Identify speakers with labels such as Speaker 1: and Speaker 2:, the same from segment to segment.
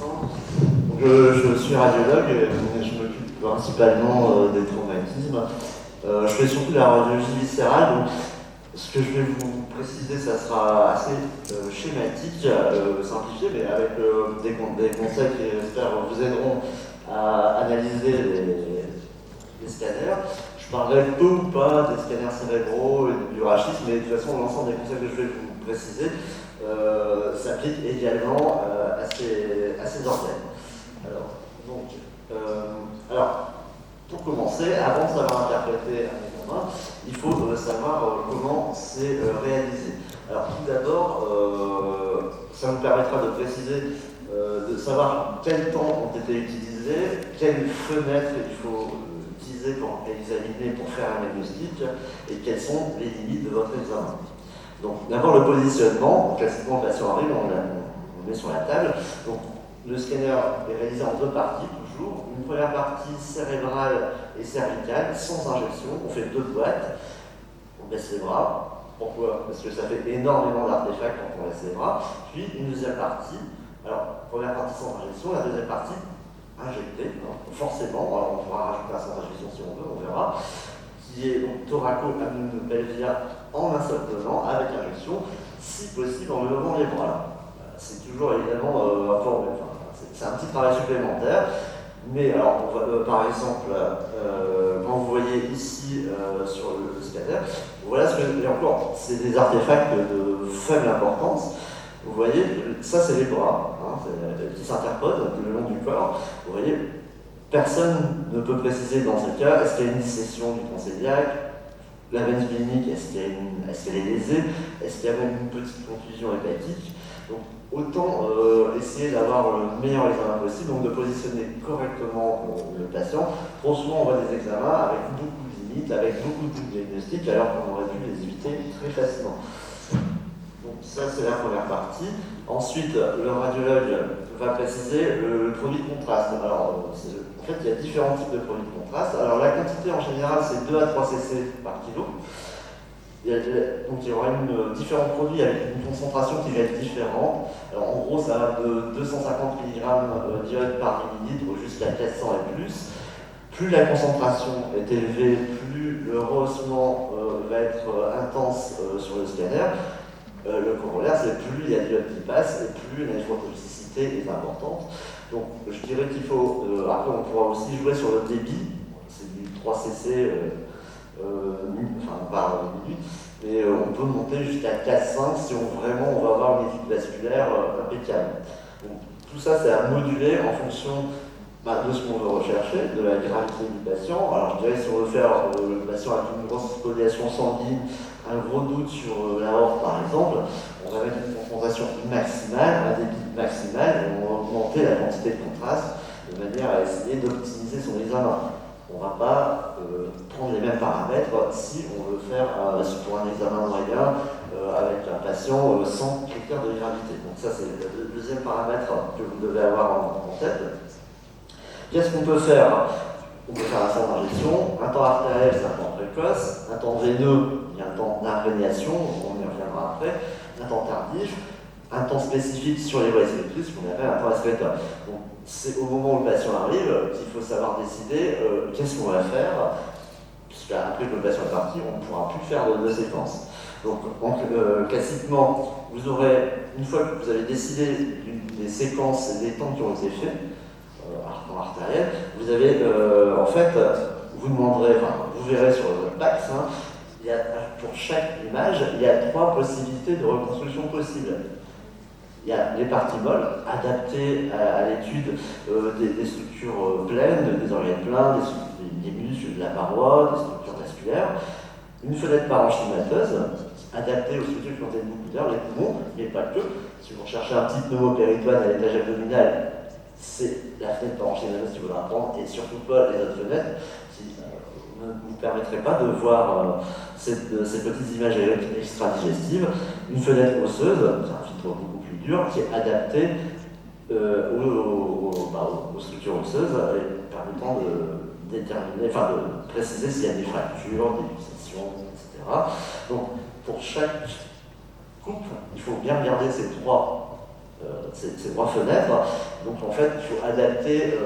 Speaker 1: Donc, je suis radiologue et je m'occupe principalement des traumatismes. Je fais surtout de la radiologie viscérale, donc ce que je vais vous préciser, ça sera assez schématique, simplifié, mais avec des conseils qui, j'espère, vous aideront à analyser les scanners. Je parlerai peu ou pas des scanners cérébraux et du rachis, mais de toute façon, l'ensemble des conseils que je vais vous préciser s'applique également à ces organes. Alors, pour commencer, avant de savoir interpréter un examen, il faut savoir comment c'est réalisé. Alors, tout d'abord, ça nous permettra de préciser, de savoir quels temps ont été utilisés, quelles fenêtres il faut utiliser pour examiner, pour faire un diagnostic, et quelles sont les limites de votre examen. Donc, d'abord le positionnement. Classiquement, le patient arrive, on le met sur la table. Donc, le scanner est réalisé en deux parties, toujours. Une première partie cérébrale et cervicale, sans injection. On fait deux boîtes. On baisse les bras. Pourquoi? Parce que ça fait énormément d'artefacts quand on baisse les bras. Puis, une deuxième partie. Alors, première partie sans injection, la deuxième partie injectée, forcément. Alors, on pourra rajouter un sans injection si on veut, on verra. Qui est donc thoraco-abdominopelvien en un seul tenant, avec injection, si possible en levant les bras. C'est toujours évidemment c'est un petit travail supplémentaire, mais alors, par exemple, quand vous voyez ici sur le scanner, voilà ce que, et encore, c'est des artefacts de faible importance. Vous voyez, ça c'est les bras, qui s'interposent le long du corps. Vous voyez, personne ne peut préciser dans ce cas, est-ce qu'il y a une dissection du tronc cœliaque, la veine splenique, est-ce qu'elle est lésée, est-ce qu'il y a même une petite contusion hépatique. Donc, autant essayer d'avoir le meilleur examen possible, donc de positionner correctement le patient. Trop souvent, on voit des examens avec beaucoup de limites, avec beaucoup de diagnostics, alors qu'on aurait dû les éviter très facilement. Donc ça, c'est la première partie. Ensuite, le radiologue va préciser le produit de contraste. Alors, en fait, il y a différents types de produits de contraste. Alors, la quantité, en général, c'est 2 à 3 cc par kilo. Donc, il y aura différents produits avec une concentration qui va être différente. Alors, en gros, ça va de 250 mg d'iode par millilitre jusqu'à 400 et plus. Plus la concentration est élevée, plus le rehaussement va être intense sur le scanner. Le corollaire, c'est plus il y a de l'iode qui passe et plus la néphrotoxicité est importante. Donc je dirais qu'il faut, après on pourra aussi jouer sur le débit, c'est du 3 cc par minute, mais on peut monter jusqu'à 4-5 si vraiment on va avoir une équipe vasculaire impeccable. Donc, tout ça c'est à moduler en fonction de ce qu'on veut rechercher, de la gravité du patient. Alors je dirais si on veut faire le patient avec une grosse spoliation sanguine, un gros doute sur l'aorte par exemple, on va mettre une concentration maximale, un débit maximal, et on va augmenter la quantité de contraste de manière à essayer d'optimiser son examen. On ne va pas prendre les mêmes paramètres si on veut faire pour un examen moyen avec un patient sans critère de gravité. Donc ça c'est le deuxième paramètre que vous devez avoir en tête. Qu'est-ce qu'on peut faire? On peut faire un sang d'injection, un temps artériel, c'est un temps précoce, un temps veineux, il y a un temps d'imprégnation, on y reviendra après, un temps tardif, un temps spécifique sur les voies excrétrices, qu'on appelle un temps excréteur. Donc c'est au moment où le patient arrive qu'il faut savoir décider qu'est-ce qu'on va faire, puisqu'après que le patient est parti, on ne pourra plus faire de séquence. Donc classiquement, vous aurez, une fois que vous avez décidé des séquences et des temps qui ont été faits, temps artériel, vous avez en fait, vous demanderez, vous verrez sur votre PAX, pour chaque image, il y a 3 possibilités de reconstruction possibles. Il y a les parties molles, adaptées à l'étude des structures pleines, des organes pleins, des muscles de la paroi, des structures vasculaires. Une fenêtre parenchymateuse, adaptée aux structures qui contiennent beaucoup d'air, les poumons, mais pas que. Si vous recherchez un petit pneumopéritoine à l'étage abdominal, c'est la fenêtre parenchymateuse qui voudra prendre, et surtout pas les autres fenêtres qui ne vous permettraient pas de voir ces petites images extra-digestives. Une fenêtre osseuse, c'est un filtre beaucoup plus dur, qui est adapté aux structures osseuses, permettant de déterminer, de préciser s'il y a des fractures, des luxations, etc. Donc, pour chaque coupe, il faut bien regarder ces 3 ces 3 fenêtres. Donc en fait, il faut adapter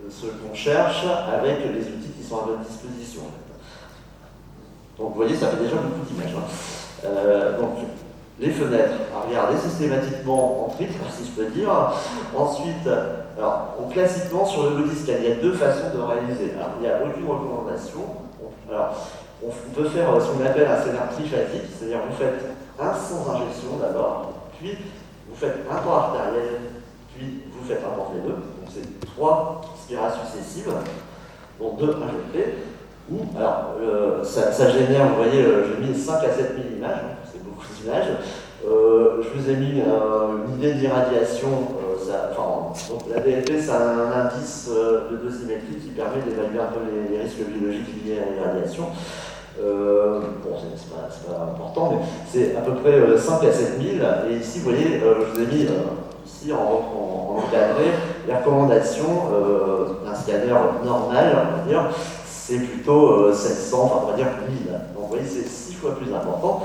Speaker 1: ce qu'on cherche avec les outils qui sont à votre disposition. Donc vous voyez, ça fait déjà beaucoup d'images. Donc les fenêtres, à regarder systématiquement en triple, si je peux dire. Ensuite, alors, classiquement sur le body scan, il y a 2 façons de réaliser. Alors, il n'y a aucune recommandation. Alors, on peut faire ce qu'on appelle un scanner triphasique, c'est-à-dire vous faites un sans injection d'abord, puis vous faites un temps artériel, puis vous faites un temps veineux. Donc c'est 3 spirales successives, dont 2 injectées. Ou, alors, ça génère, vous voyez, j'ai mis 5 à 7 000 images, c'est beaucoup d'images. Je vous ai mis une idée d'irradiation. Donc la DLP, c'est un indice de dosimétrie qui permet d'évaluer un peu les risques biologiques liés à l'irradiation. Bon, c'est pas important, mais c'est à peu près 5 à 7 000. Et ici, vous voyez, je vous ai mis ici en encadré les recommandations d'un scanner normal, on va dire. C'est plutôt 700, enfin on va dire 1000. Donc vous voyez, c'est 6 fois plus important.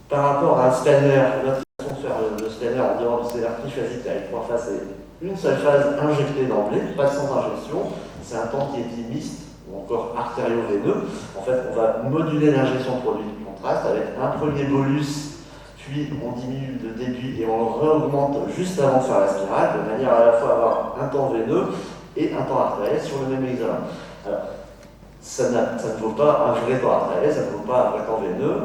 Speaker 1: Par rapport à un scanner, notre façon de faire le scanner en dehors du scanner triphasique avec 3 phases, c'est une seule phase injectée d'emblée, pas sans injection. C'est un temps qui est dit mixte, ou encore artério-veineux. En fait, on va moduler l'injection de produit de contraste avec un premier bolus, puis on diminue le débit et on le réaugmente juste avant de faire la spirale, de manière à la fois avoir un temps veineux et un temps artériel sur le même examen. Alors, ça ne vaut pas un vrai temps artériel, ça ne vaut pas un vrai temps veineux,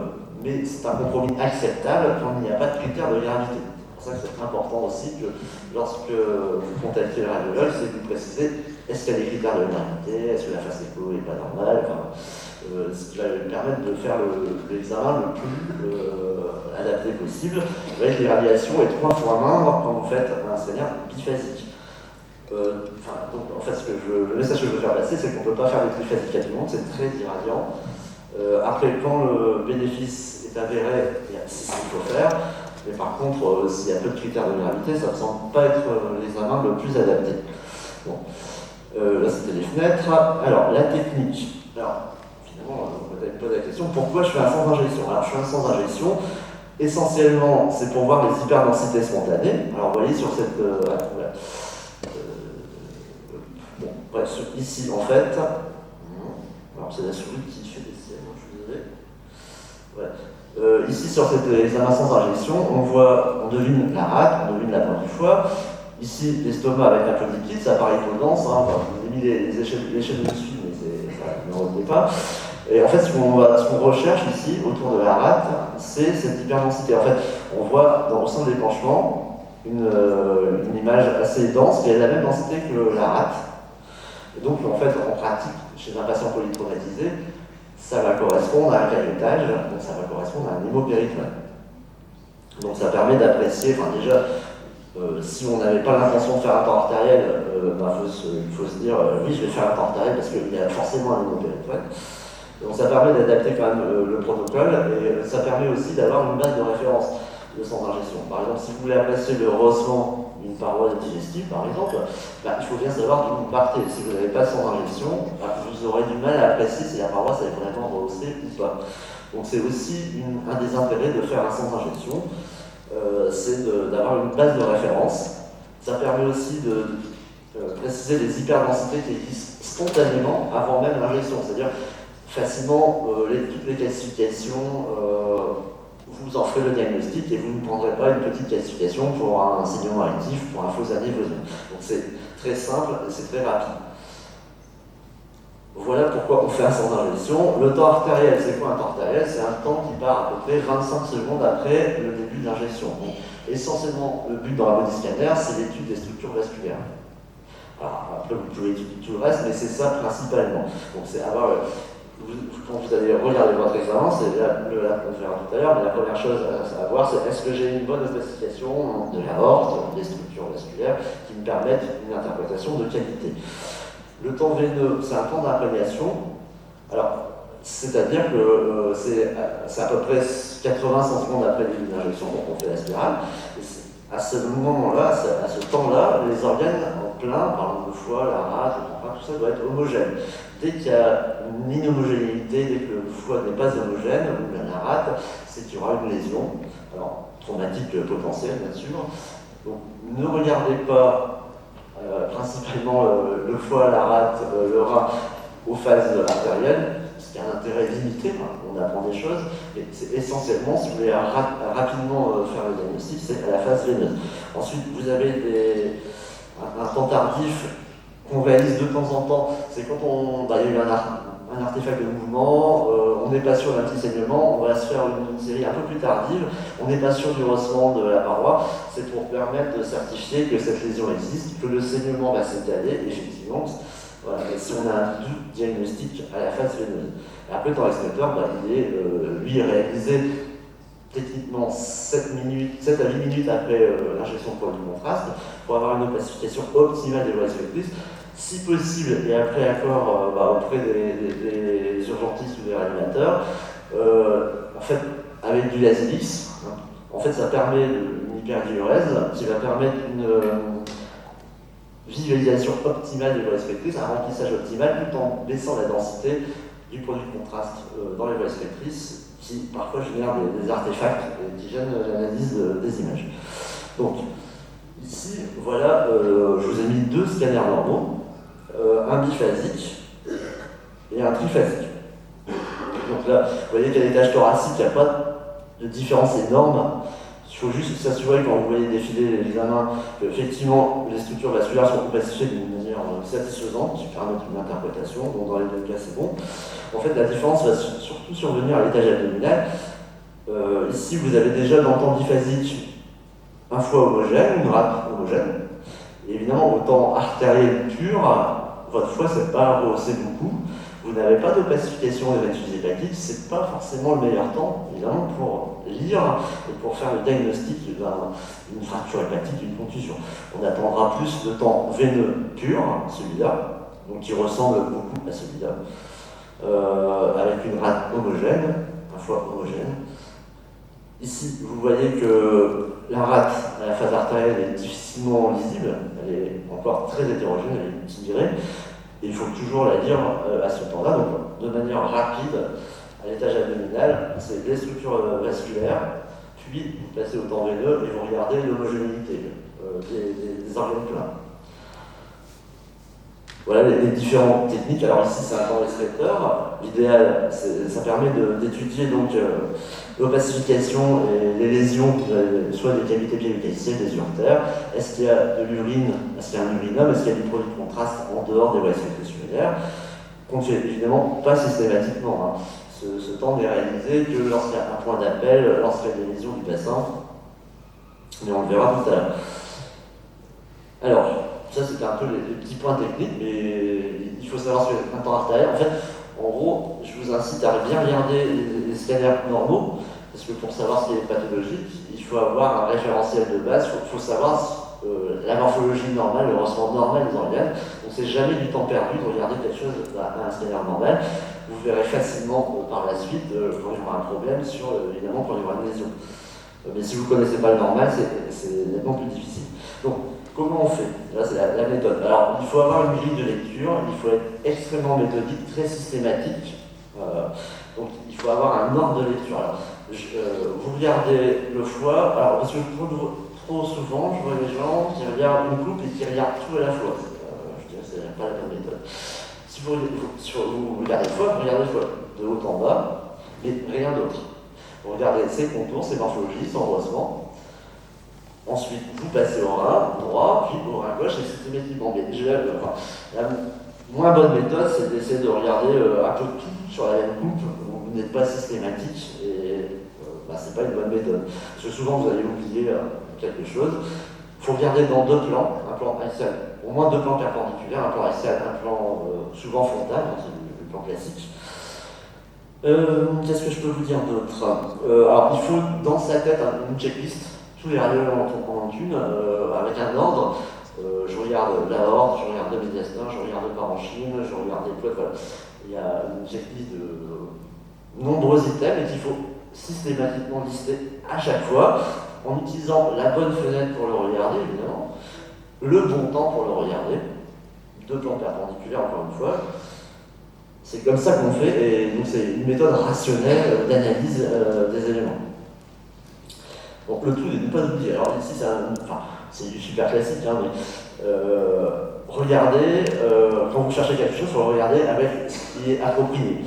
Speaker 1: mais c'est un compromis acceptable quand il n'y a pas de critères de gravité. C'est pour ça que c'est important aussi que lorsque vous contactez le radiologue, c'est de vous préciser est-ce qu'il y a des critères de gravité, est-ce que la face écho n'est pas normale, ce qui va lui permettre de faire l'examen le plus adapté possible, avec les radiations et 3 fois moindres quand vous faites un scanner biphasique. Donc, en fait, le message que je veux faire passer, c'est qu'on ne peut pas faire des triphasiques à tout le monde, c'est très irradiant. Après, quand le bénéfice est avéré, c'est ce qu'il faut faire. Mais par contre, s'il y a peu de critères de gravité, ça ne me semble pas être l'examen le plus adapté. Bon. Là, c'était les fenêtres. Alors, la technique. Alors, finalement, on peut me poser la question, pourquoi je fais un sans injection? Alors, je fais un sans injection. Essentiellement, c'est pour voir les hyperdensités spontanées. Alors, vous voyez sur cette... bon, bref, ici, en fait... Alors, c'est la souris qui fait des siennes, je suis désolé. Ouais. Ici, sur cet examen sans injection, on devine la rate, on devine la peur du foie. Ici, l'estomac avec un peu de liquide, ça paraît trop dense. Enfin, je vous ai mis les échelles de dessus, mais ça ne retenez pas. Et en fait, ce qu'on recherche ici, autour de la rate, c'est cette hyperdensité. En fait, on voit au sein de l'épanchement une image assez dense qui a la même densité que la rate. Et donc, en fait, en pratique, chez un patient polytraumatisé, ça va correspondre à un caillotage, donc ça va correspondre à un hémopéritoine. Donc ça permet d'apprécier, enfin déjà, si on n'avait pas l'intention de faire un temps artériel, il faut se dire, oui, je vais faire un temps artériel parce qu'il y a forcément un hémopéritoine. Donc ça permet d'adapter quand même le protocole, et ça permet aussi d'avoir une base de référence de sans injection. Par exemple, si vous voulez apprécier le rehaussement d'une paroi digestive, par exemple, il faut bien savoir d'où vous partez. Si vous n'avez pas sans injection, vous aurez du mal à apprécier si la paroi s'est vraiment rehaussée ou pas. Donc c'est aussi un des intérêts de faire un sans injection, c'est d'avoir une base de référence. Ça permet aussi de préciser les hyperdensités qui existent spontanément avant même l'injection, c'est-à-dire facilement toutes les classifications, vous en ferez le diagnostic et vous ne prendrez pas une petite classification pour un saignement actif, pour un faux anévrisme. Donc c'est très simple et c'est très rapide. Voilà pourquoi on fait un sans injection. Le temps artériel, c'est quoi un temps artériel? C'est un temps qui part à peu près 25 secondes après le début de l'injection. Donc essentiellement, le but dans la body scanner, c'est l'étude des structures vasculaires. Alors après, vous pouvez étudier tout le reste, mais c'est ça principalement. Donc c'est avoir... quand vous allez regarder votre examen, c'est là qu'on verra tout à l'heure, mais la première chose à voir, c'est est-ce que j'ai une bonne classification de l'aorte, des structures vasculaires, qui me permettent une interprétation de qualité. Le temps veineux, c'est un temps d'imprégnation. Alors, c'est-à-dire que c'est à peu près 80-100 secondes après le début de l'injection, donc on fait la spirale. Et à ce moment-là, à ce temps-là, les organes en plein, par exemple le foie, la rate, le pancréas, tout ça doit être homogène. Dès qu'il y a une inhomogénéité, dès que le foie n'est pas homogène, ou la rate, c'est qu'il y aura une lésion. Alors, traumatique potentiel, bien sûr. Donc, ne regardez pas principalement le foie, la rate, le rein aux phases artérielles, ce qui a un intérêt limité, on apprend des choses, mais c'est essentiellement, si vous voulez rapidement faire le diagnostic, c'est à la phase veineuse. Ensuite, vous avez un temps tardif qu'on réalise de temps en temps, c'est quand il y a eu un artefact de mouvement, on n'est pas sûr d'un petit saignement, on va se faire une série un peu plus tardive, on n'est pas sûr du rehaussement de la paroi, c'est pour permettre de certifier que cette lésion existe, que le saignement va s'étaler, effectivement. Voilà, si on a un diagnostic à la phase veineuse. Et après, le temps estimateur, il est lui réalisé techniquement 7 à 8 minutes après l'injection de produit de contraste pour avoir une opacification optimale des voies effectrices, si possible, et après accord auprès des urgentistes ou des réanimateurs, en fait, avec du Lasix, en fait, ça permet une hyperdiurèse qui va permettre une visualisation optimale des voies effectrices, un remplissage optimal tout en baissant la densité du produit de contraste dans les voies effectrices qui parfois génèrent des artefacts qui gênent l'analyse des images. Donc, ici, voilà, je vous ai mis 2 scanners normaux, un biphasique et un triphasique. Donc là, vous voyez qu'à l'étage thoracique, il n'y a pas de différence énorme. Il faut juste s'assurer, quand vous voyez défiler l'examen, qu'effectivement les structures vasculaires sont opacifiées d'une manière satisfaisante, qui permet une interprétation, donc dans les 2 cas c'est bon. En fait, la différence va surtout survenir à l'étage abdominal. Ici, vous avez déjà dans le temps biphasique un foie homogène, une rate homogène. Et évidemment, au temps artériel pur, votre foie ne s'est pas rehaussé beaucoup. Vous n'avez pas d'opacification des rétus hépatiques, ce n'est pas forcément le meilleur temps, évidemment, pour lire et pour faire le diagnostic d'une fracture hépatique, d'une contusion. On attendra plus de temps veineux pur, celui-là, donc qui ressemble beaucoup à celui-là, avec une rate homogène, un foie homogène. Ici, vous voyez que la rate à la phase artérielle est difficilement lisible, elle est encore très hétérogène, elle est tirée. Et il faut toujours la lire à ce temps-là, donc de manière rapide, à l'étage abdominal, c'est les structures vasculaires, puis vous passez au temps veineux et vous regardez l'homogénéité des organes pleins. Voilà les différentes techniques. Alors ici, c'est un temps restricteur. L'idéal, ça permet d'étudier donc l'opacification et les lésions, soit des cavités péricardiales, des uretères. Est-ce qu'il y a de l'urine, est-ce qu'il y a un urinum, est-ce qu'il y a du produit de contraste en dehors des voies uriнаires, qu'on ne fait évidemment pas systématiquement. Ce temps n'est réalisé que lorsqu'il y a un point d'appel, lorsqu'il y a des lésions du bassin, mais on le verra tout à l'heure. Alors, ça c'était un peu les petits points techniques, mais il faut savoir ce que c'est un temps artériel. En fait, en gros, je vous incite à bien regarder les scanners normaux, parce que pour savoir ce qui est pathologique, il faut avoir un référentiel de base, il faut savoir la morphologie normale, le ressort normal des organes. Donc c'est jamais du temps perdu de regarder quelque chose à un scanner normal. Vous verrez facilement par la suite, quand il y aura un problème, évidemment quand il y aura une lésion. Mais si vous ne connaissez pas le normal, c'est nettement plus difficile. Donc, comment on fait? Là, c'est la méthode. Alors, il faut avoir une grille de lecture, il faut être extrêmement méthodique, très systématique. Donc, il faut avoir un ordre de lecture. Alors, vous regardez le foie, alors, parce que trop souvent, je vois des gens qui regardent une coupe et qui regardent tout à la fois. Je dirais que ce n'est pas la bonne méthode. Si vous regardez le foie, vous regardez le foie de haut en bas, mais rien d'autre. Vous regardez ses contours, ses morphologies, son rehaussement. Ensuite, vous passez au rein droit, puis au rein gauche, et systématiquement. Mais la moins bonne méthode, c'est d'essayer de regarder un peu tout sur la même coupe. Vous n'êtes pas systématique, et c'est pas une bonne méthode. Parce que souvent, vous allez oublier quelque chose. Il faut regarder dans 2 plans, un plan axial, au moins 2 plans perpendiculaires, un plan axial, un plan souvent frontal, c'est le plan classique. Qu'est-ce que je peux vous dire d'autre? Alors, il faut dans sa tête une checklist. Tous les radiologues en ont une, avec un ordre. Je regarde l'aorte, je regarde le médiastin, je regarde le parenchyme, je regarde les cloques. Voilà. Il y a une checklist de nombreux items et qu'il faut systématiquement lister à chaque fois, en utilisant la bonne fenêtre pour le regarder, évidemment, le bon temps pour le regarder, 2 plans perpendiculaires, encore une fois. C'est comme ça qu'on fait, et donc c'est une méthode rationnelle d'analyse des éléments. Donc le tout est de ne pas oublier. Alors ici, c'est du super classique, hein, mais regardez, quand vous cherchez quelque chose, il faut regarder avec ce qui est approprié.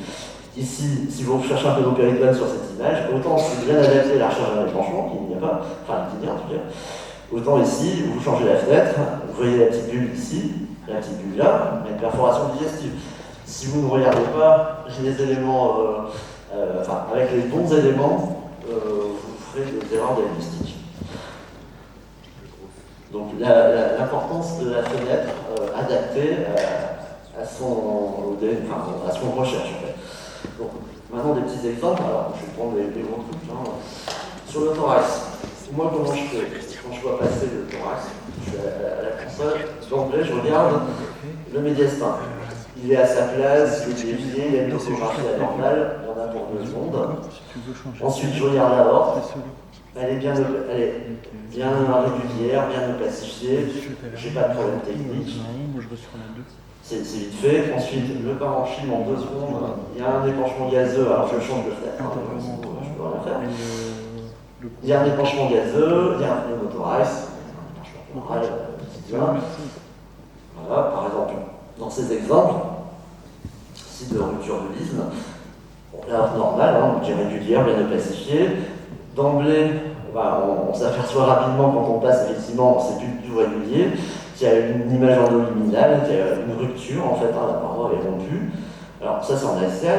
Speaker 1: Ici, si vous cherchez un pédopériton sur cette image, autant c'est bien adapté à la recherche d'un épanchement, qu'il n'y a pas, enfin qu'il y a en tout cas, autant ici, vous changez la fenêtre, vous voyez la petite bulle ici, la petite bulle là, il y a une perforation digestive. Si vous ne regardez pas les éléments, avec les bons éléments, vous ferez des erreurs diagnostiques. Donc l'importance de la fenêtre adaptée à ce qu'on recherche en fait. Donc, maintenant des petits exemples, alors je vais prendre les gros trucs. Sur le thorax, moi comment je fais? Quand je vois passer le thorax, je suis à la console, d'emblée je regarde le médiastin. Il est à sa place, il est dévié, il y a une topographie anormale, il y en a pour 2 secondes. Ensuite je regarde la horte, elle est bien régulière, bien classifiée, j'ai pas de problème technique. C'est vite fait. Ensuite, le parenchyme en 2 secondes, il y a un épanchement gazeux, alors je change de fenêtre, sinon je peux rien faire. Il y a un épanchement gazeux, il y a un pneumothorax, voilà, par exemple, dans ces exemples, ici de rupture de l'isthme, la horte normale, qui est régulière, bien classifiée. D'emblée, on s'aperçoit rapidement quand on passe, effectivement, c'est plus du tout régulier, qu'il y a une image endoluminale, qu'il y a une rupture, en fait, la paroi est rompue. Alors ça, c'est en axial.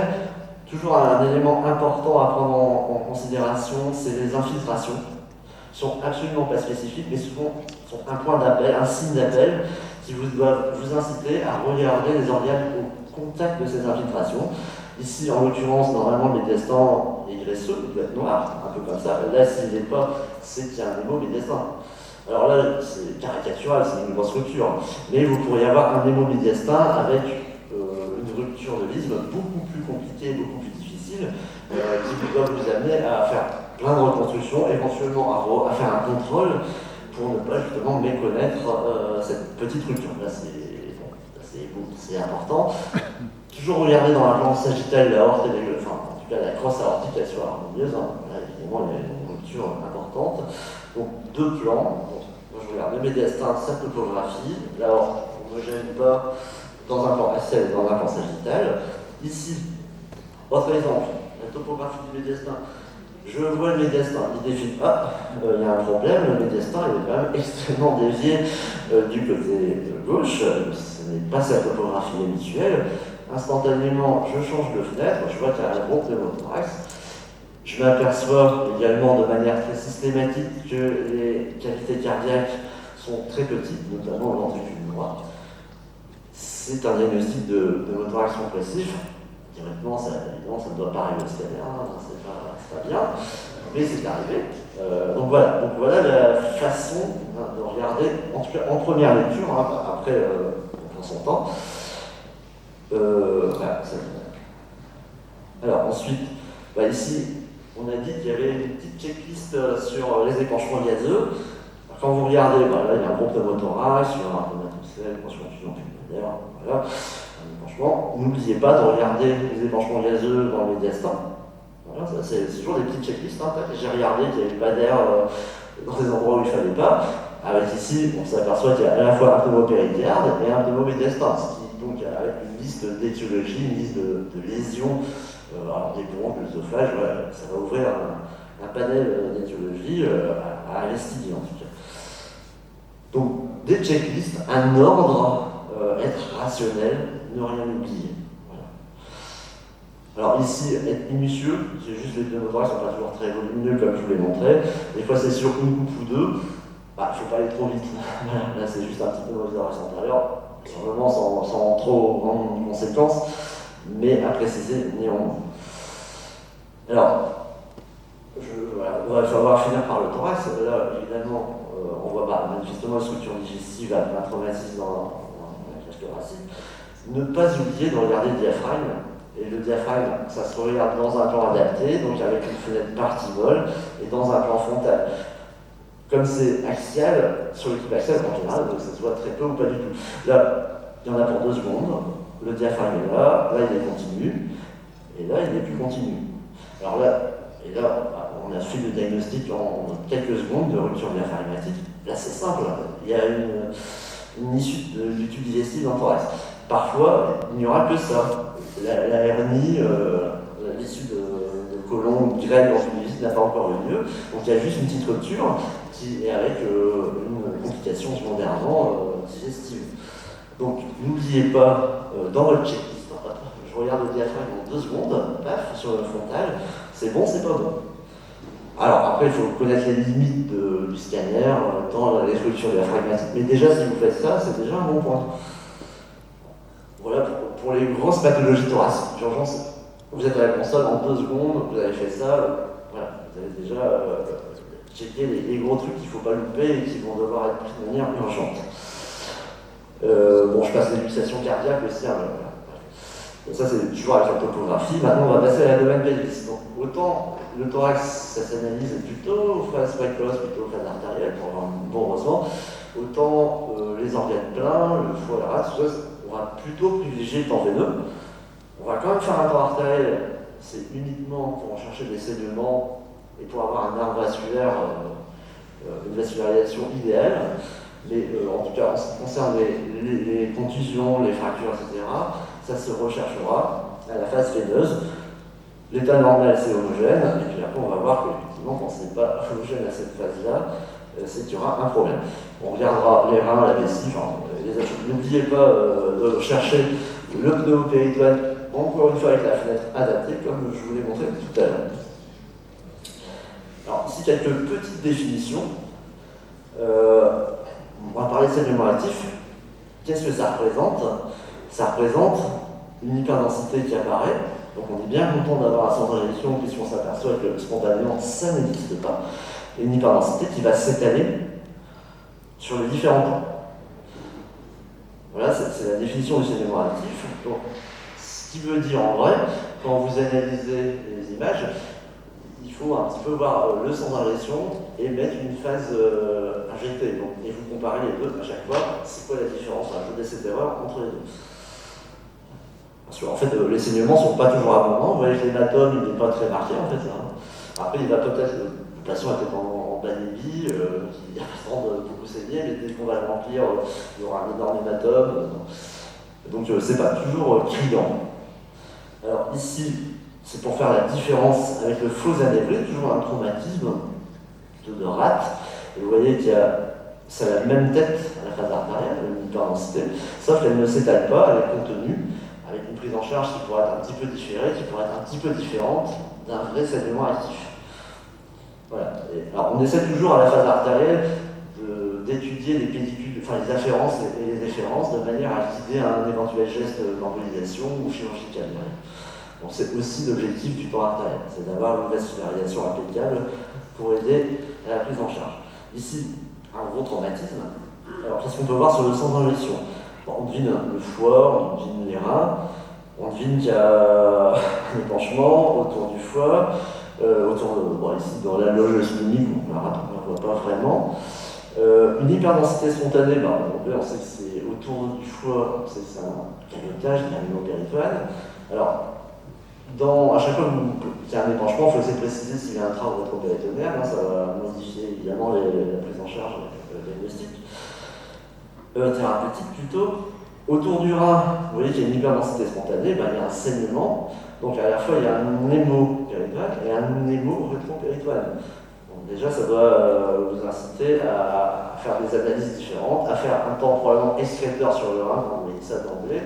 Speaker 1: Toujours un élément important à prendre en considération, c'est les infiltrations. Ils ne sont absolument pas spécifiques, mais souvent sont un point d'appel, un signe d'appel, qui doivent vous inciter à regarder les organes au contact de ces infiltrations. Ici, en l'occurrence, normalement, le médiastin est graisseux, il doit être noir, un peu comme ça. Là, s'il n'est pas, c'est qu'il y a un hémomédiastin. Alors là, c'est caricatural, c'est une grosse rupture. Mais vous pourriez avoir un hémomédiastin avec une rupture de l'isthme beaucoup plus compliquée, beaucoup plus difficile, qui doit vous amener à faire plein de reconstructions, éventuellement à faire un contrôle pour ne pas justement méconnaître cette petite rupture. Là, c'est important. Toujours regarder dans la planche sagittale l'aorte et en tout cas la crosse aortique, elle soit harmonieuse. Là, évidemment, il y a une rupture importante. Donc, 2 plans. Moi, je regarde le médiastin, sa topographie. L'aorte, on ne gêne pas dans un plan axial et dans un plan sagittal. Ici, autre exemple, la topographie du médiastin. Je vois le médiastin, il défile, il y a un problème, le médiastin il est quand même extrêmement dévié du côté gauche, ce n'est pas sa topographie habituelle. Instantanément, je change de fenêtre, je vois qu'il y a un gros pneumothorax. Je m'aperçois également de manière très systématique que les cavités cardiaques sont très petites, notamment au ventricule droit. C'est un diagnostic de pneumothorax compressif. Directement, évidemment, ça ne doit pas arriver au scanner, c'est pas bien, mais c'est arrivé. Donc voilà la façon de regarder, en tout cas en première lecture, après on prend son temps. Alors ensuite, ici, on a dit qu'il y avait une petite checklist sur les épanchements gazeux. Quand vous regardez, là il y a un gros pneumothorax, il y a un pneumatocèle, consultation pulmonaire, voilà. N'oubliez pas de regarder les épanchements gazeux dans le médiastin. Voilà, c'est toujours des petites checklists. J'ai regardé qu'il n'y avait pas d'air dans des endroits où il ne fallait pas. Avec ici, on s'aperçoit qu'il y a à la fois un pneumopéricarde et un pneumomédiastin, ce qui, donc, avec une liste d'étiologies, une liste de lésions, des poumons, de l'œsophage, ça va ouvrir un panel d'étiologies à investiguer en tout cas. Donc, des checklists, un ordre, être rationnel, ne rien oublier. Voilà. Alors ici, être minutieux, c'est juste les pneumothorax ne sont pas toujours très volumineux comme je vous l'ai montré. Des fois c'est sur une coupe ou 2, il ne faut pas aller trop vite. Là c'est juste un petit peu dans les thorax antérieurs, simplement sans trop grandes conséquences, mais à préciser néanmoins. Alors, on va falloir finir par le thorax. Là évidemment, on voit manifestement une structure digestive avec un traumatisme dans la cage thoracique. Ne pas oublier de regarder le diaphragme. Et le diaphragme, ça se regarde dans un plan adapté, donc avec une fenêtre partivole, et dans un plan frontal. Comme c'est axial, sur l'équipe axiale en général, donc ça se voit très peu ou pas du tout. Là, il y en a pour 2 secondes, le diaphragme est là il est continu, et là il n'est plus continu. Alors là, on a fait le diagnostic en quelques secondes de rupture diaphragmatique. Là, c'est simple, il y a une issue du tube digestif dans le thorax. Parfois, il n'y aura que ça. La hernie, l'issue de côlon, de grêle dans une visite n'a pas encore eu lieu. Donc il y a juste une petite rupture qui est avec une complication secondairement digestive. Donc n'oubliez pas, dans votre checklist, je regarde le diaphragme en 2 secondes, paf, sur le frontal, c'est bon, c'est pas bon. Alors après, il faut connaître les limites du scanner dans les structures diaphragmatiques. Mais déjà, si vous faites ça, c'est déjà un bon point. Voilà pour les grosses pathologies thoraciques d'urgence. Vous êtes à la console en 2 secondes, vous avez fait ça, voilà, vous avez déjà checké les gros trucs qu'il ne faut pas louper et qui vont devoir être pris de manière urgente. Bon, je passe l'éducation cardiaque aussi. Voilà. Ça, c'est toujours avec la topographie. Maintenant, on va passer à la domaine pelvis. Donc, autant le thorax, ça s'analyse plutôt aux phases précoces, plutôt aux phases artérielles pour avoir un bon ressort. Autant les organes pleins, le foie, la rate, tout ça, on va plutôt privilégier le temps veineux. On va quand même faire un temps artériel, c'est uniquement pour chercher des saignements et pour avoir un nerf vasculaire, une vascularisation idéale. Mais en tout cas, en ce qui concerne les contusions, les fractures, etc., ça se recherchera à la phase veineuse. L'état normal, c'est homogène, et puis après, on va voir qu'effectivement, quand ce n'est pas homogène à cette phase-là, c'est qu'il y aura un problème. On regardera les reins, la vessie, les achats. N'oubliez pas de chercher le pneumo-péritoine, encore une fois avec la fenêtre adaptée, comme je vous l'ai montré tout à l'heure. Alors, ici, quelques petites définitions. On va parler de saignement actif. Qu'est-ce que ça représente? Ça représente une hyperdensité qui apparaît. Donc on est bien content d'avoir un centre d'injection puisqu'on s'aperçoit que spontanément ça n'existe pas. Et une hyperdensité qui va s'étaler sur les différents points. Voilà, c'est la définition du saignement actif. Donc, ce qui veut dire en vrai, quand vous analysez les images, il faut un petit peu voir le centre d'injection et mettre une phase injectée. Donc, et vous comparez les deux à chaque fois, c'est quoi la différence? Ajoutez cette erreur entre les deux. Parce qu'en fait, les saignements ne sont pas toujours abondants. Vous voyez que l'hématome, il n'est pas très marqué en fait. Après, il va peut-être, le patient était en banémie, qui va beaucoup saigner, mais dès qu'on va le remplir, il y aura un énorme hématome. Donc, c'est pas toujours criant. Alors, ici, c'est pour faire la différence avec le faux anévrisme, toujours un traumatisme de rate. Et vous voyez qu'il y a, ça a la même tête à la phase artérielle, une hyperdensité, sauf qu'elle ne s'étale pas, elle est contenue, avec une prise en charge qui pourrait être un petit peu différée, qui pourrait être un petit peu différente d'un vrai saignement actif. Voilà. Alors on essaie toujours à la phase artérielle d'étudier les pédicules, enfin les afférences et les déférences de manière à guider un éventuel geste d'embolisation ou chirurgical. Donc c'est aussi l'objectif du temps artériel, c'est d'avoir une vascularisation impeccable pour aider à la prise en charge. Ici, un gros traumatisme. Alors qu'est-ce qu'on peut voir sur le centre d'injection? On devine le foie, on devine les reins, on devine qu'il y a un épanchement autour du foie, ici dans la loge splenique, on ne voit pas vraiment. Une hyperdensité spontanée, on sait que c'est autour du foie, on sait que c'est un caillotage, il y a un péritoine. Alors, à chaque fois qu'il y a un épanchement, il faut essayer de préciser s'il y a un train rétropéritonéal, ça va modifier évidemment la prise en charge diagnostique. Thérapeutique plutôt. Autour du rein, vous voyez qu'il y a une hyperdensité spontanée, il y a un saignement, donc à la fois il y a un hémo-péritoine et un hémo-rétropéritoine. Donc déjà ça doit vous inciter à faire des analyses différentes, à faire un temps probablement excréteur sur le rein, vous voyez ça d'emblée,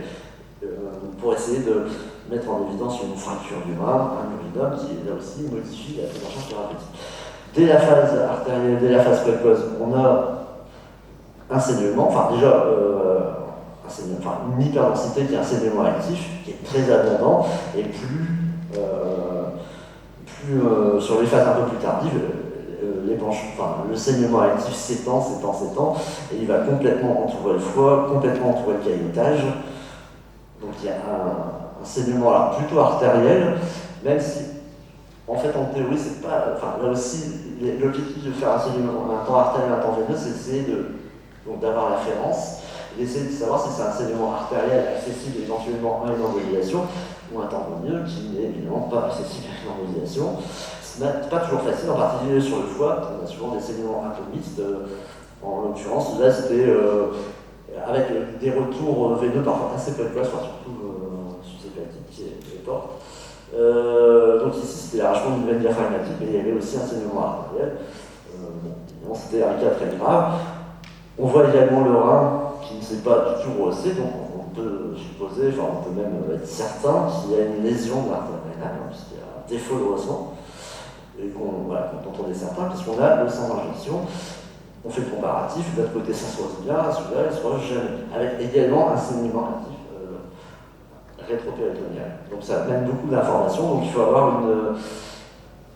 Speaker 1: pour essayer de mettre en évidence une fracture du rein, un uridum qui là aussi modifie la prise en charge thérapeutique. Dès la phase artérielle, dès la phase précoce, on a un saignement, une hyperdensité qui est un saignement actif, qui est très abondant, et sur les phases un peu plus tardives, le saignement actif s'étend, et il va complètement entourer le foie, complètement entourer le caillotage. Donc il y a un saignement là, plutôt artériel, même si, en fait, en théorie, c'est pas. Là aussi, l'objectif de faire un temps artériel, un temps veineux, c'est d'essayer d'avoir l'afférence, et d'essayer de savoir si c'est un saignement artériel accessible éventuellement à une embolisation, ou un temps veineux qui n'est évidemment pas accessible à une embolisation. c'est pas toujours facile, en particulier sur le foie, on a souvent des saignements atomistes. En l'occurrence, là c'était avec des retours veineux parfois assez précoces, surtout sur ces hépatiques et portes. Donc ici c'était l'arrachement d'une veine diaphragmatique, mais il y avait aussi un saignement artériel. Bon, c'était un cas très grave. On voit également le rein qui ne s'est pas du tout rehaussé, donc on peut supposer, enfin on peut même être certain qu'il y a une lésion de l'artère rénale, puisqu'il y a un défaut de rehaussement, et voilà, dont on est certain, puisqu'on a le sang d'injection. On fait le comparatif, de l'autre côté ça se rehausse bien, celui-là il se rehausse jamais, avec également un saignement actif rétropéritonéal. Donc ça amène beaucoup d'informations, donc il faut avoir une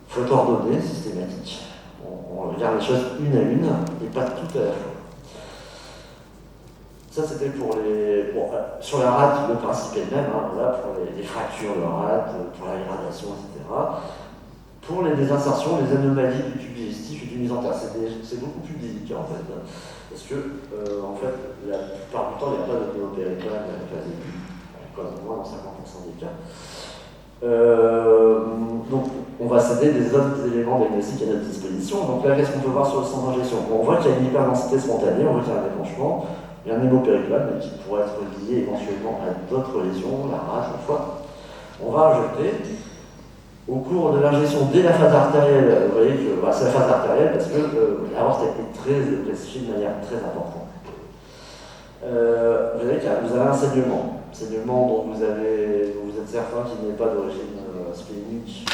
Speaker 1: faut ordonnée systématique. On regarde les choses une à une et pas toutes à la fois. Ça c'était pour les. Bon, sur la rate, le principe est le même, voilà, pour les fractures de rate, pour la dégradation, etc. Pour les désinsertions, les anomalies du tube digestif et du misentère, c'est beaucoup plus délicat en fait. Parce que, en fait, la plupart du temps, il n'y a pas de pnéumopéritoine à la phase aiguë, comme au moins dans 50% des cas. Donc, on va céder des autres éléments diagnostiques à notre disposition. Donc là, qu'est-ce qu'on peut voir sur le sang d'injection? On voit qu'il y a une hyperdensité spontanée, on voit qu'il y a un déclenchement, il y a un hémopéritoine qui pourrait être lié éventuellement à d'autres lésions, la rage, le foie. On va ajouter. Au cours de l'injection dès la phase artérielle, vous voyez que c'est la phase artérielle parce que l'aorte a été très réfléchie de manière très importante. Vous voyez que vous avez un saignement dont vous êtes certain qu'il n'est pas d'origine splénique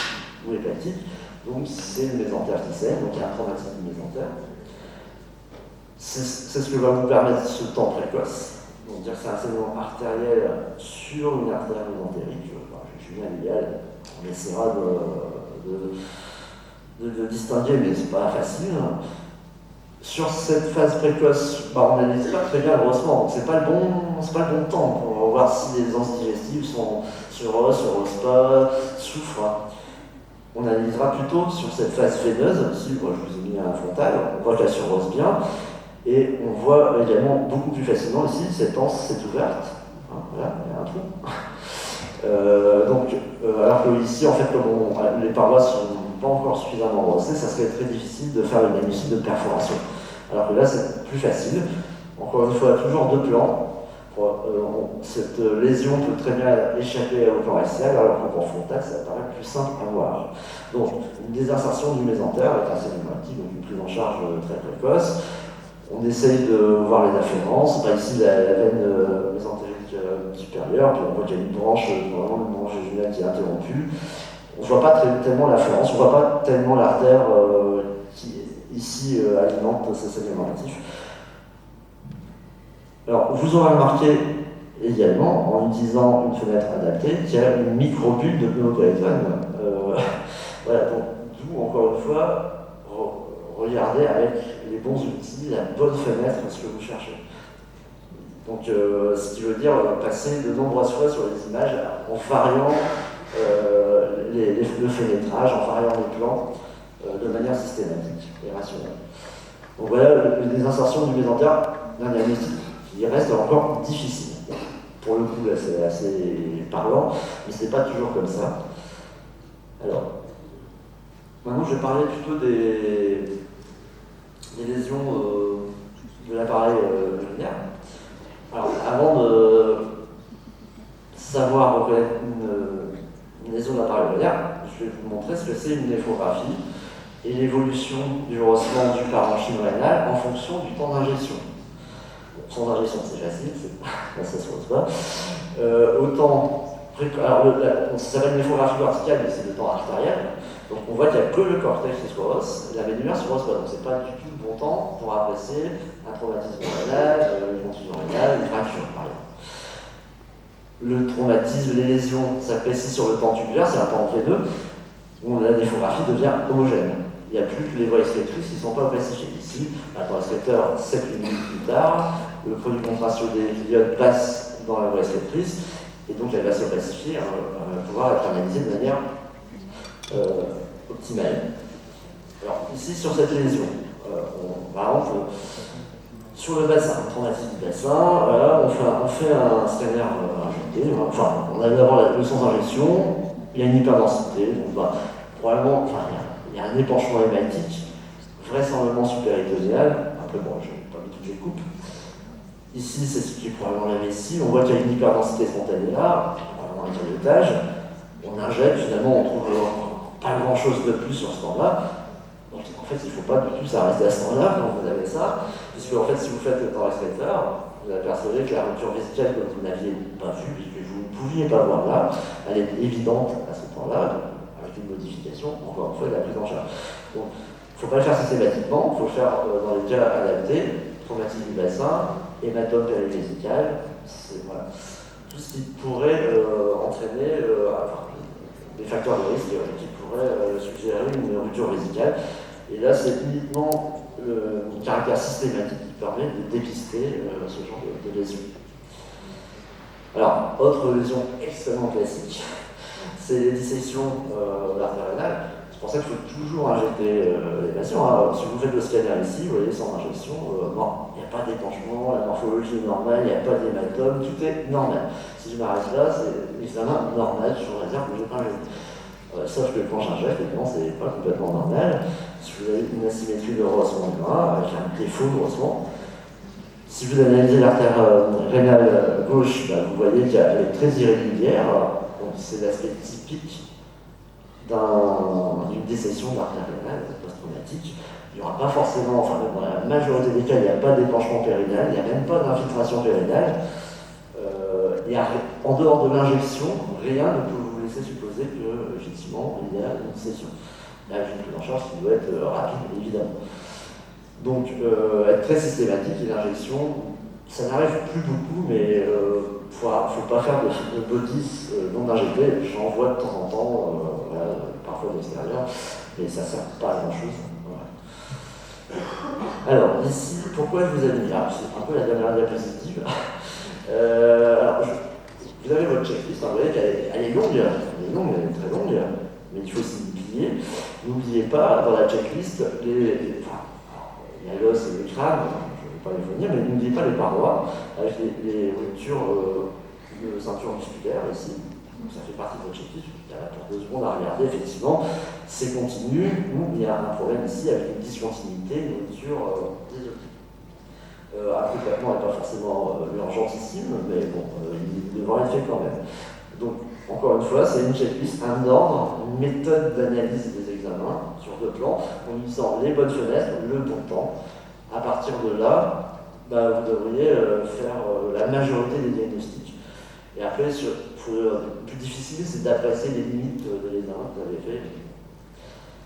Speaker 1: ou hépatique, donc c'est le mésentère qui saigne, donc il y a un traumatisme du mésentère. C'est ce que va vous permettre ce temps précoce, donc dire que c'est un saignement artériel sur une artère mésentérique, je suis bien idéal. On essaiera de distinguer, mais c'est pas facile. Sur cette phase précoce, on n'analyse pas très bien le rehaussement, donc c'est pas le bon temps pour voir si les enzymes digestives se rehaussent pas, souffrent. On analysera plutôt sur cette phase veineuse, ici je vous ai mis un frontal, on voit qu'elle se rehausse bien, et on voit également beaucoup plus facilement ici, cette anse s'est ouverte, voilà, il y a un trou. Alors que ici, en fait, comme les parois ne sont pas encore suffisamment rehaussées, ça serait très difficile de faire le diagnostic de perforation. Alors que là, c'est plus facile. Encore une fois, toujours deux plans. Cette lésion peut très bien échapper au plan axial, alors qu'en plan frontal, ça paraît plus simple à voir. Donc, une désinsertion du mésentère avec un saignement actif, donc une prise en charge très précoce. On essaye de voir les afférences. Ici, la veine mésentérique supérieure, puis on voit qu'il y a une branche jugulale qui est interrompue. On ne voit pas tellement l'afférence, on ne voit pas tellement l'artère qui ici alimente ce saignement actif. Alors, vous aurez remarqué également, en utilisant une fenêtre adaptée, qu'il y a une micro-bulle de pnéumopéritoine. Voilà, donc d'où, encore une fois, regardez avec les bons outils, la bonne fenêtre, ce que vous cherchez. Donc, ce qui veut dire passer de nombreuses fois sur les images en variant le fenêtrage, en variant les plans de manière systématique et rationnelle. Donc voilà les insertions du mésentère d'un diagnostic qui reste encore difficile. Pour le coup, là, c'est assez parlant, mais ce n'est pas toujours comme ça. Alors, maintenant, je vais parler plutôt des lésions de l'appareil urinaire. Alors, avant de savoir reconnaître une lésion de l'appareil urinaire, je vais vous montrer ce que c'est une néphographie et l'évolution du rehaussement du parenchyme rénal en fonction du temps d'injection. Bon, sans injection, c'est facile, là ça se rehausse pas. Alors, ça s'appelle néphographie verticale, mais c'est le temps artériel. Donc on voit qu'il n'y a que le cortex qui se rehausse, la vénulaire se rehausse pas. Donc c'est pas du tout le bon temps pour apprécier un traumatisme rénal, une contusion rénale, une fracture par exemple. Le traumatisme, les lésions s'apprécient sur le temps tubulaire, c'est un temps veineux, où la néphographie devient homogène. Il n'y a plus que les voies excrétrices qui ne sont pas opacifiées. Ici, un temps excréteur 7 minutes plus tard, le produit contrastio des iodes passe dans la voie excrétrice, et donc elle va s'opacifier, pouvoir être analysée de manière optimale. Alors ici sur cette lésion, par exemple, sur le bassin, un traumatisme du bassin, on fait un scanner injecté, on a d'abord le sans injection, il y a une hyperdensité, donc probablement, enfin, il y a un épanchement hématique, vraisemblablement supéritonéal. Après, bon, je n'ai pas mis toutes les coupes. Ici, c'est ce qui est probablement la vessie. On voit qu'il y a une hyperdensité spontanée là, probablement un caillotage. On injecte, finalement, on trouve pas grand-chose de plus sur ce temps-là. Donc, en fait, il ne faut pas du tout s'arrêter à ce temps-là quand vous avez ça, puisque, en fait, si vous faites le temps respecteur, vous apercevez que la rupture vésicale que vous n'aviez pas vue, puisque vous ne pouviez pas voir là, elle est évidente à ce temps-là, avec une modification, encore une fois, de la prise en charge. Donc, il ne faut pas le faire systématiquement, il faut le faire dans les cas adaptés, traumatisme du bassin, hématome périvésicale, voilà. Tout ce qui pourrait entraîner des facteurs de risque qui pourraient suggérer une rupture vésicale. Et là, c'est uniquement le caractère systématique qui permet de dépister ce genre de lésion. Alors, autre lésion extrêmement classique, c'est les dissections d'artères rénales. C'est pour ça qu'il faut toujours injecter les patients. Alors, si vous faites le scanner ici, vous voyez, sans injection, non, il n'y a pas d'épanchement, la morphologie est normale, il n'y a pas d'hématome, tout est normal. Si je m'arrête là, c'est l'examen normal, je réserve que je n'ai pas injecté. Sauf que quand j'injecte, évidemment, c'est pas complètement normal. Si vous avez une asymétrie de rehaussement de gras, avec un défaut de rehaussement, si vous analysez l'artère rénale gauche, vous voyez qu'elle est très irrégulière. Donc c'est l'aspect typique d'une décession de l'artère rénale post-traumatique. Il n'y aura pas forcément, enfin dans la majorité des cas, il n'y a pas d'épanchement périnal, il n'y a même pas d'infiltration périnale. Et en dehors de l'injection, rien ne peut vous laisser supposer que, effectivement, il y a une session. Là, une prise en charge qui doit être rapide, évidemment. Donc, être très systématique, et l'injection, ça n'arrive plus beaucoup, mais il ne faut pas faire de bodies non injectés. J'en vois de temps en temps, parfois de l'extérieur, mais ça ne sert pas à grand-chose. Voilà. Alors, ici, pourquoi je vous ai mis là? C'est un peu la dernière diapositive. Alors, vous avez votre checklist, vous voyez qu'elle est longue, elle est très longue, mais il faut aussi plier. N'oubliez pas, dans la checklist, il y a l'os et le crâne, je ne vais pas les venir, mais n'oubliez pas les parois, avec les ruptures de ceinture musculaire ici. Donc ça fait partie de votre checklist, il y a pour 2 secondes à regarder, effectivement, c'est continu, ou il y a un problème ici avec une discontinuité, une rupture des os. Après, le traitement n'est pas forcément urgentissime, mais bon, il devra être fait quand même. Donc, encore une fois, c'est une checklist, un ordre, une méthode d'analyse des examens sur 2 plans, en utilisant les bonnes fenêtres, le bon temps. À partir de là, vous devriez faire la majorité des diagnostics. Et après, le plus difficile, c'est d'apprécier les limites de l'examen que vous avez fait.